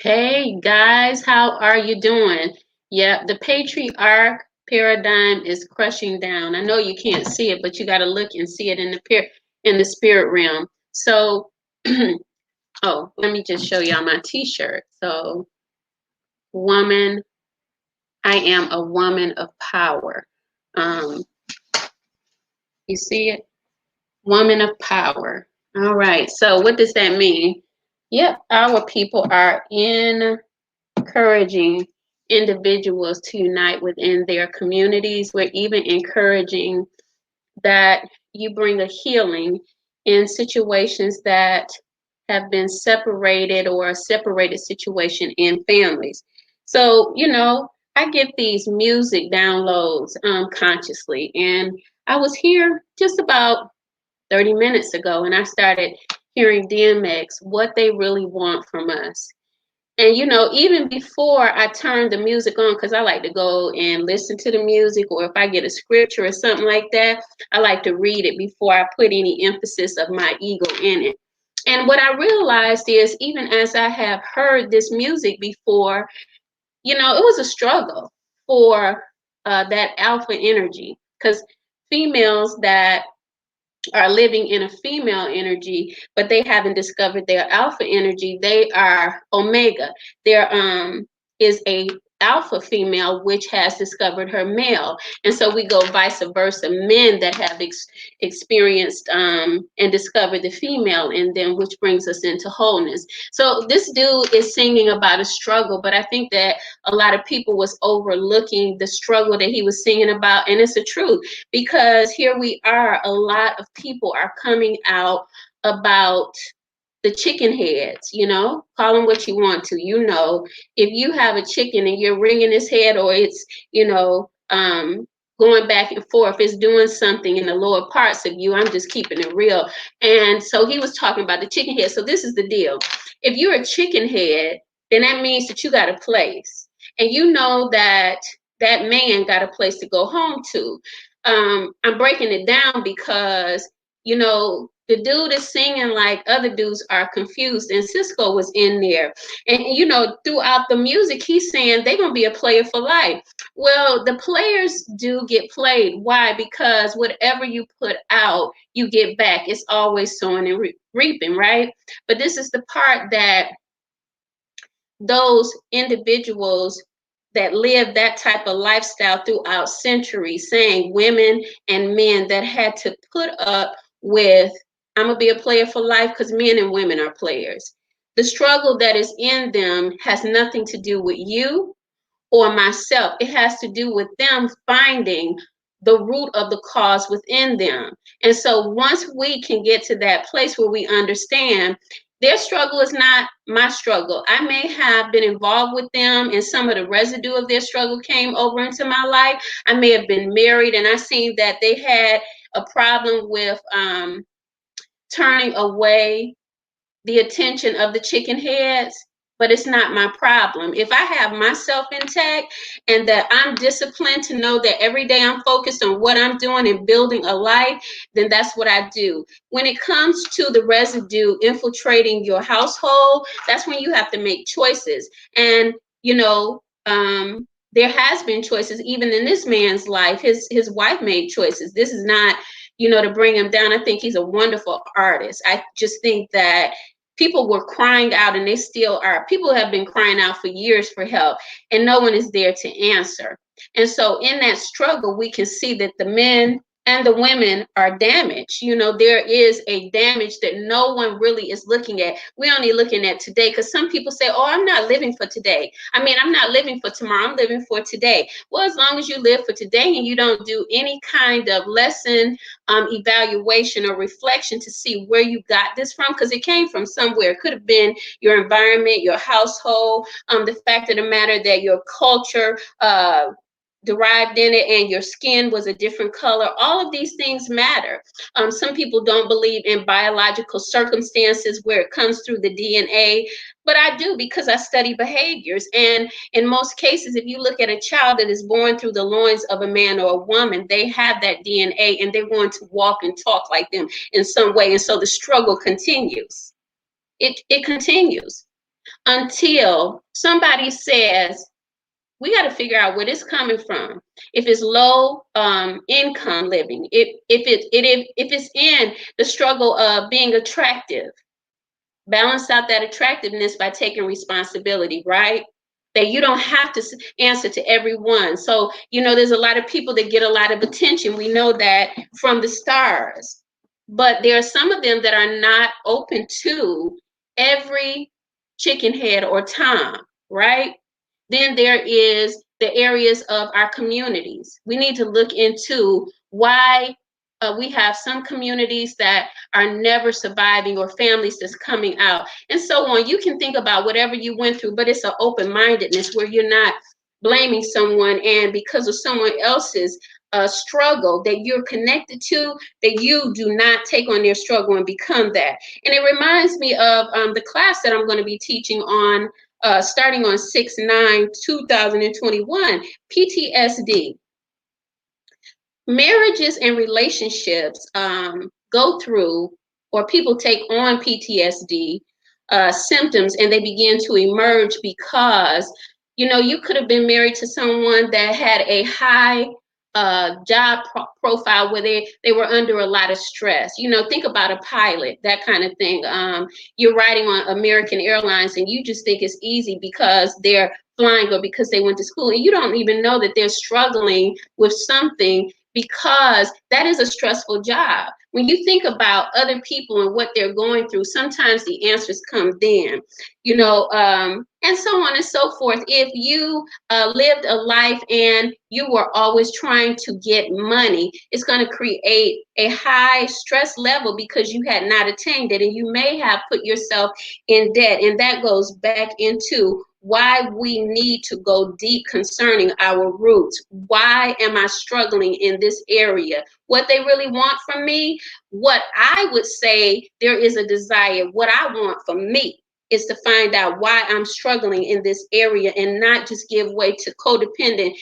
Hey guys, how are you doing? Yeah, the patriarch paradigm is crushing down. I know you can't see it, but you got to look and see it in the spirit realm. So, oh, let me just show y'all my t-shirt. So, woman, I am a woman of power. Um, you see it? Woman of power. All right. So, what does that mean? Yep, our people are encouraging individuals to unite within their communities. We're even encouraging that you bring a healing in situations that have been separated or a separated situation in families. So, I get these music downloads consciously. And I was here just about 30 minutes ago and I started hearing DMX, what they really want from us. And even before I turn the music on, because I like to go and listen to the music, or if I get a scripture or something like that, I like to read it before I put any emphasis of my ego in it. And what I realized is, even as I have heard this music before, it was a struggle for that alpha energy, because females that are living in a female energy, but they haven't discovered their alpha energy. They are omega. There is a alpha female which has discovered her male, and so we go vice versa. Men that have experienced and discovered the female in them, which brings us into wholeness. So this dude is singing about a struggle, but I think that a lot of people was overlooking the struggle that he was singing about, and it's a truth, because here we are, a lot of people are coming out about the chicken heads, call them what you want to. If you have a chicken and you're wringing its head, or it's, going back and forth, it's doing something in the lower parts of you. I'm just keeping it real. And so he was talking about the chicken head. So this is the deal. If you're a chicken head, then that means that you got a place. And you know that that man got a place to go home to. I'm breaking it down because, the dude is singing like other dudes are confused, and Cisco was in there. And, throughout the music, he's saying they're going to be a player for life. Well, the players do get played. Why? Because whatever you put out, you get back. It's always sowing and reaping, right? But this is the part that those individuals that live that type of lifestyle throughout centuries, saying women and men that had to put up with, I'm going to be a player for life, because men and women are players. The struggle that is in them has nothing to do with you or myself. It has to do with them finding the root of the cause within them. And so once we can get to that place where we understand their struggle is not my struggle. I may have been involved with them and some of the residue of their struggle came over into my life. I may have been married and I seen that they had a problem with turning away the attention of the chicken heads, but it's not my problem. If I have myself intact and that I'm disciplined to know that every day I'm focused on what I'm doing and building a life, then that's what I do. When it comes to the residue infiltrating your household, that's when you have to make choices. And, there has been choices even in this man's life. His wife made choices. This is not, to bring him down. I think he's a wonderful artist. I just think that people were crying out, and they still are. People have been crying out for years for help, and no one is there to answer. And so in that struggle, we can see that the men and the women are damaged. There is a damage that no one really is looking at. We're only looking at today, because some people say, oh, I'm not living for today. I'm not living for tomorrow. I'm living for today. Well, as long as you live for today and you don't do any kind of lesson evaluation or reflection to see where you got this from, because it came from somewhere. It could have been your environment, your household, the fact of the matter that your culture derived in it, and your skin was a different color. All of these things matter. Some people don't believe in biological circumstances where it comes through the DNA, but I do, because I study behaviors. And in most cases, if you look at a child that is born through the loins of a man or a woman, they have that DNA and they're going to walk and talk like them in some way. And so the struggle continues. It continues. until somebody says, we got to figure out where this coming from. If it's low income living, if it's in the struggle of being attractive, balance out that attractiveness by taking responsibility, right? That you don't have to answer to everyone. So, there's a lot of people that get a lot of attention. We know that from the stars. But there are some of them that are not open to every chicken head or Tom, right? Then there is the areas of our communities. We need to look into why we have some communities that are never surviving, or families that's coming out, and so on. You can think about whatever you went through, but it's an open-mindedness where you're not blaming someone, and because of someone else's struggle that you're connected to, that you do not take on their struggle and become that. And it reminds me of the class that I'm going to be teaching on starting on 6/9/2021, PTSD. Marriages and relationships go through, or people take on PTSD symptoms, and they begin to emerge because, you could have been married to someone that had a high job profile where they were under a lot of stress. Think about a pilot, that kind of thing. You're riding on American Airlines and you just think it's easy because they're flying or because they went to school, and you don't even know that they're struggling with something, because that is a stressful job. When you think about other people and what they're going through, sometimes the answers come then, and so on and so forth. If you lived a life and you were always trying to get money, it's going to create a high stress level because you had not attained it, and you may have put yourself in debt. And that goes back into why we need to go deep concerning our roots. Why am I struggling in this area? What they really want from me, what I would say there is a desire, what I want for me is to find out why I'm struggling in this area, and not just give way to codependent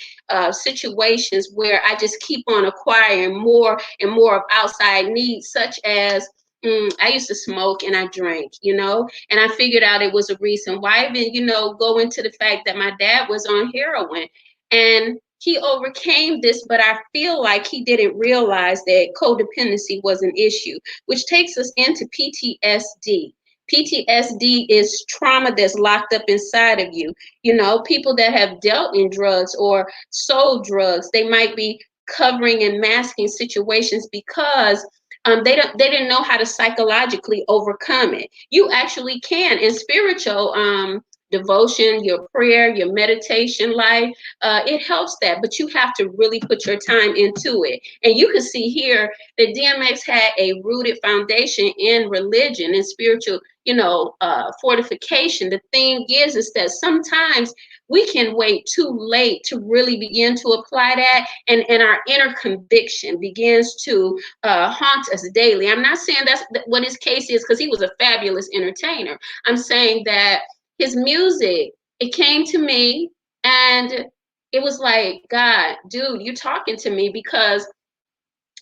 situations where I just keep on acquiring more and more of outside needs, such as I used to smoke and I drank, and I figured out it was a reason why. Even, go into the fact that my dad was on heroin and he overcame this, but I feel like he didn't realize that codependency was an issue, which takes us into PTSD. PTSD is trauma that's locked up inside of you. People that have dealt in drugs or sold drugs, they might be covering and masking situations because they didn't know how to psychologically overcome it. You actually can. In spiritual devotion, your prayer, your meditation life, it helps that, but you have to really put your time into it. And you can see here that DMX had a rooted foundation in religion and spiritual, fortification. The thing is that sometimes we can wait too late to really begin to apply that, and our inner conviction begins to haunt us daily. I'm not saying that's what his case is, because he was a fabulous entertainer. I'm saying that his music, it came to me and it was like, God, dude, you're talking to me, because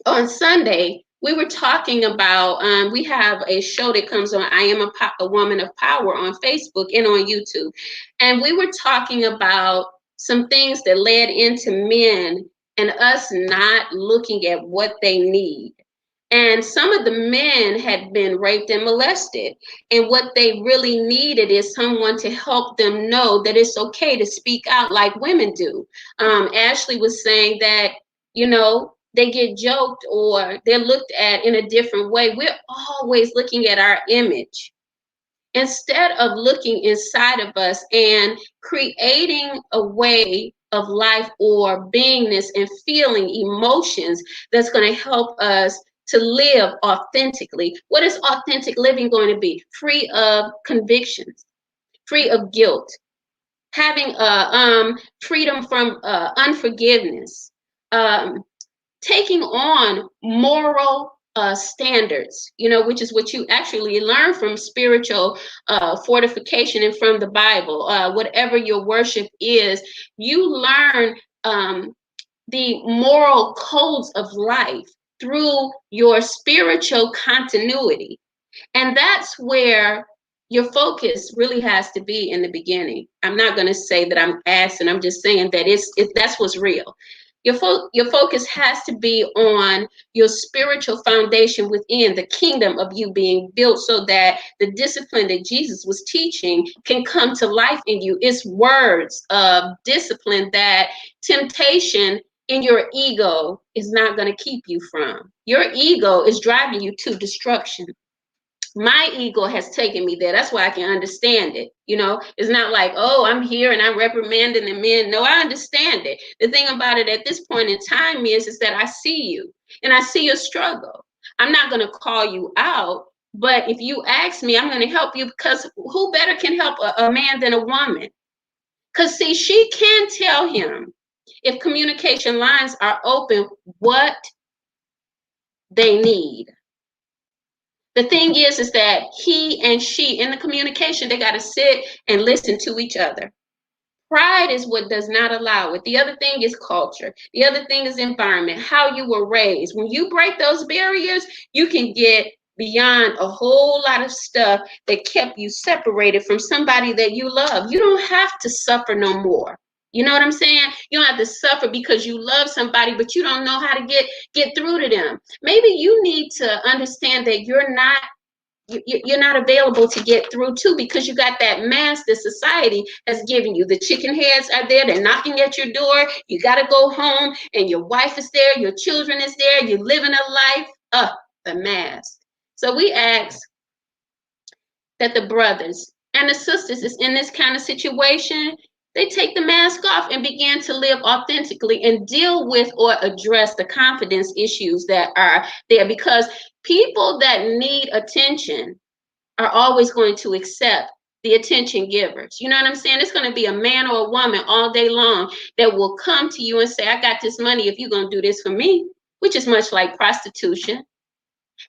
on Sunday, we were talking about, we have a show that comes on, I Am a Woman of Power, on Facebook and on YouTube. And we were talking about some things that led into men and us not looking at what they need. And some of the men had been raped and molested. And what they really needed is someone to help them know that it's okay to speak out like women do. Ashley was saying that, they get joked or they're looked at in a different way. We're always looking at our image instead of looking inside of us and creating a way of life or beingness and feeling emotions that's going to help us to live authentically. What is authentic living going to be? Free of convictions, free of guilt, having freedom from unforgiveness, taking on moral standards, which is what you actually learn from spiritual fortification and from the Bible. Whatever your worship is, you learn the moral codes of life through your spiritual continuity. And that's where your focus really has to be in the beginning. I'm not going to say that I'm asking. I'm just saying that that's what's real. Your focus has to be on your spiritual foundation within the kingdom of you being built, so that the discipline that Jesus was teaching can come to life in you. It's words of discipline that temptation in your ego is not going to keep you from. Your ego is driving you to destruction. My ego has taken me there. That's why I can understand it. It's not like, oh, I'm here and I'm reprimanding the men. No, I understand it. The thing about it at this point in time is that I see you and I see your struggle. I'm not going to call you out, but if you ask me, I'm going to help you, because who better can help a man than a woman? Because see, she can tell him, if communication lines are open, what they need. The thing is that he and she, in the communication, they got to sit and listen to each other. Pride is what does not allow it. The other thing is culture. The other thing is environment, how you were raised. When you break those barriers, you can get beyond a whole lot of stuff that kept you separated from somebody that you love. You don't have to suffer no more. You know what I'm saying? You don't have to suffer because you love somebody, but you don't know how to get through to them. Maybe you need to understand that you're not available to get through to, because you got that mask that society has given you. The chicken heads are there, they're knocking at your door. You got to go home and your wife is there, your children is there, you're living a life. The mask. So we ask that the brothers and the sisters is in this kind of situation, they take the mask off and begin to live authentically and deal with or address the confidence issues that are there, because people that need attention are always going to accept the attention givers. You know what I'm saying? It's going to be a man or a woman all day long that will come to you and say, I got this money if you're going to do this for me, which is much like prostitution.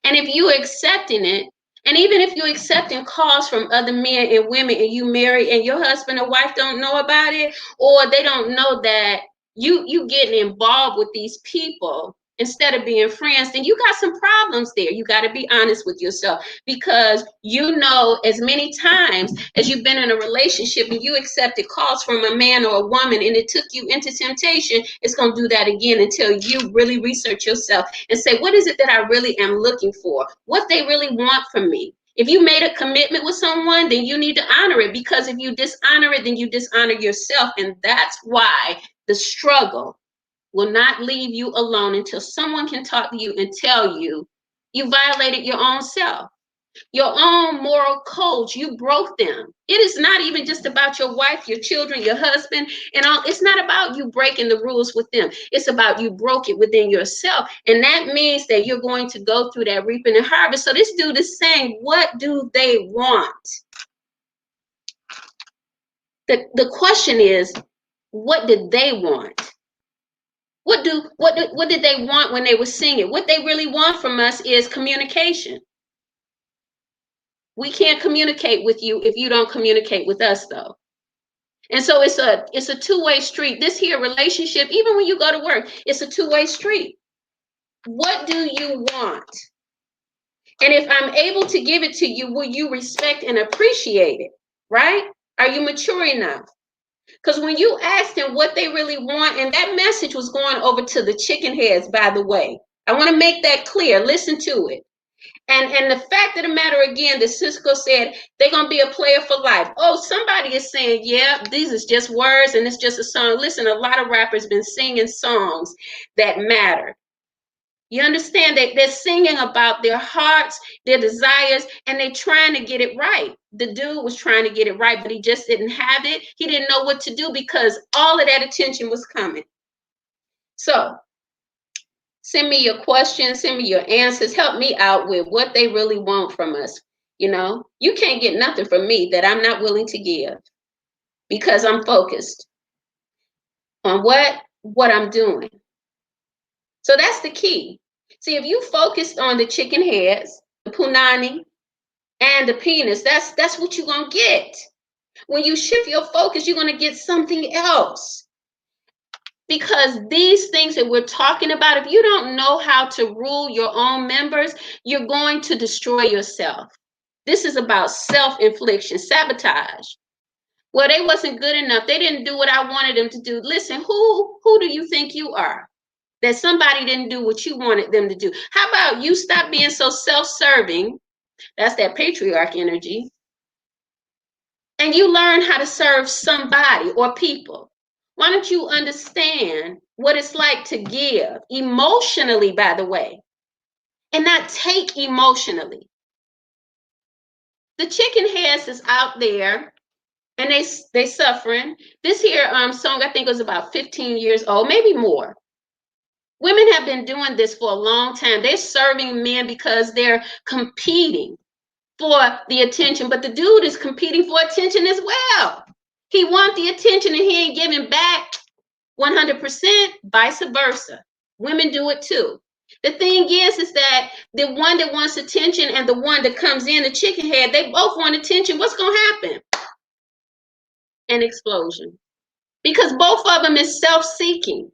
And if you're accepting it, and even if you're accepting calls from other men and women, and you marry and your husband or wife don't know about it, or they don't know that you getting involved with these people instead of being friends, then you got some problems there. You got to be honest with yourself, because as many times as you've been in a relationship and you accepted calls from a man or a woman and it took you into temptation, it's going to do that again until you really research yourself and say, what is it that I really am looking for? What they really want from me? If you made a commitment with someone, then you need to honor it, because if you dishonor it, then you dishonor yourself. And that's why the struggle will not leave you alone until someone can talk to you and tell you you violated your own self, your own moral codes. You broke them. It is not even just about your wife, your children, your husband, and all. It's not about you breaking the rules with them. It's about you broke it within yourself. And that means that you're going to go through that reaping and harvest. So this dude is saying, what do they want? The question is, what did they want? What did they want when they were singing? What they really want from us is communication. We can't communicate with you if you don't communicate with us, though. And so it's a two-way street. This here relationship, even when you go to work, it's a two-way street. What do you want? And if I'm able to give it to you, will you respect and appreciate it? Right? Are you mature enough? Because when you ask them what they really want, and that message was going over to the chicken heads, by the way. I want to make that clear. Listen to it. And the fact of the matter, again, that Cisco said they're going to be a player for life. Oh, somebody is saying, yeah, these is just words and it's just a song. Listen, a lot of rappers been singing songs that matter. You understand that they're singing about their hearts, their desires, and they're trying to get it right. The dude was trying to get it right, but he just didn't have it. He didn't know what to do because all of that attention was coming. So send me your questions, send me your answers, help me out with what they really want from us. You can't get nothing from me that I'm not willing to give, because I'm focused on what I'm doing. So that's the key. See, if you focused on the chicken heads, the punani, and the penis, that's what you're going to get. When you shift your focus, you're going to get something else. Because these things that we're talking about, if you don't know how to rule your own members, you're going to destroy yourself. This is about self-infliction, sabotage. Well, they wasn't good enough. They didn't do what I wanted them to do. Listen, who do you think you are? That somebody didn't do what you wanted them to do. How about you stop being so self-serving? That's that patriarch energy. And you learn how to serve somebody or people. Why don't you understand what it's like to give emotionally, by the way, and not take emotionally? The chicken heads is out there and they suffering. This here song, I think, was about 15 years old, maybe more. Women have been doing this for a long time. They're serving men because they're competing for the attention, but the dude is competing for attention as well. He wants the attention and he ain't giving back 100%, vice versa. Women do it too. The thing is that the one that wants attention and the one that comes in, the chicken head, they both want attention. What's going to happen? An explosion. Because both of them is self-seeking.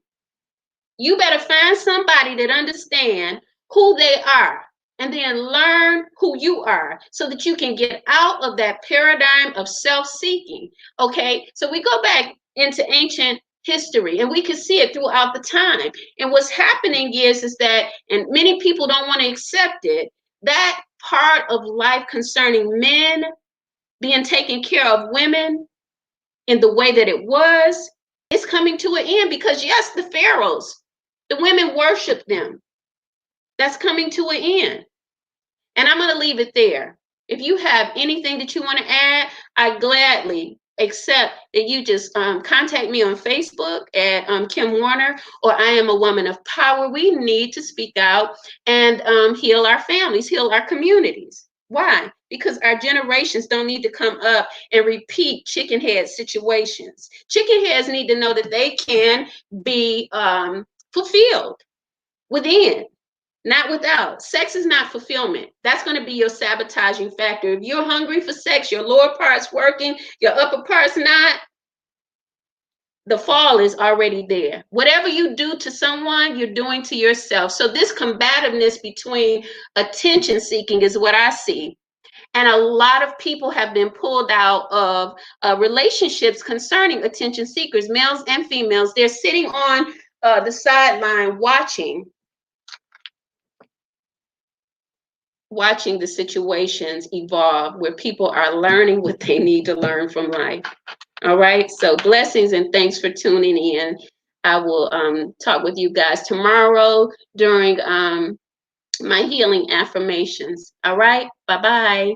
You better find somebody that understands who they are and then learn who you are so that you can get out of that paradigm of self-seeking. Okay, so we go back into ancient history and we can see it throughout the time. And what's happening is that, and many people don't want to accept it, that part of life concerning men being taken care of women in the way that it was, it's coming to an end because yes, the pharaohs, the women worship them. That's coming to an end. And I'm going to leave it there. If you have anything that you want to add, I gladly accept that you just contact me on Facebook at Kim Warner, or I Am a Woman of Power. We need to speak out and heal our families, heal our communities. Why? Because our generations don't need to come up and repeat chicken head situations. Chicken heads need to know that they can be fulfilled within, not without. Sex is not fulfillment. That's going to be your sabotaging factor. If you're hungry for sex, your lower part's working, your upper part's not, the fall is already there. Whatever you do to someone, you're doing to yourself. So this combativeness between attention seeking is what I see. And a lot of people have been pulled out of relationships concerning attention seekers, males and females. They're sitting on the sideline watching the situations evolve where people are learning what they need to learn from life. All right. So blessings and thanks for tuning in. I will talk with you guys tomorrow during my healing affirmations. All right. Bye-bye.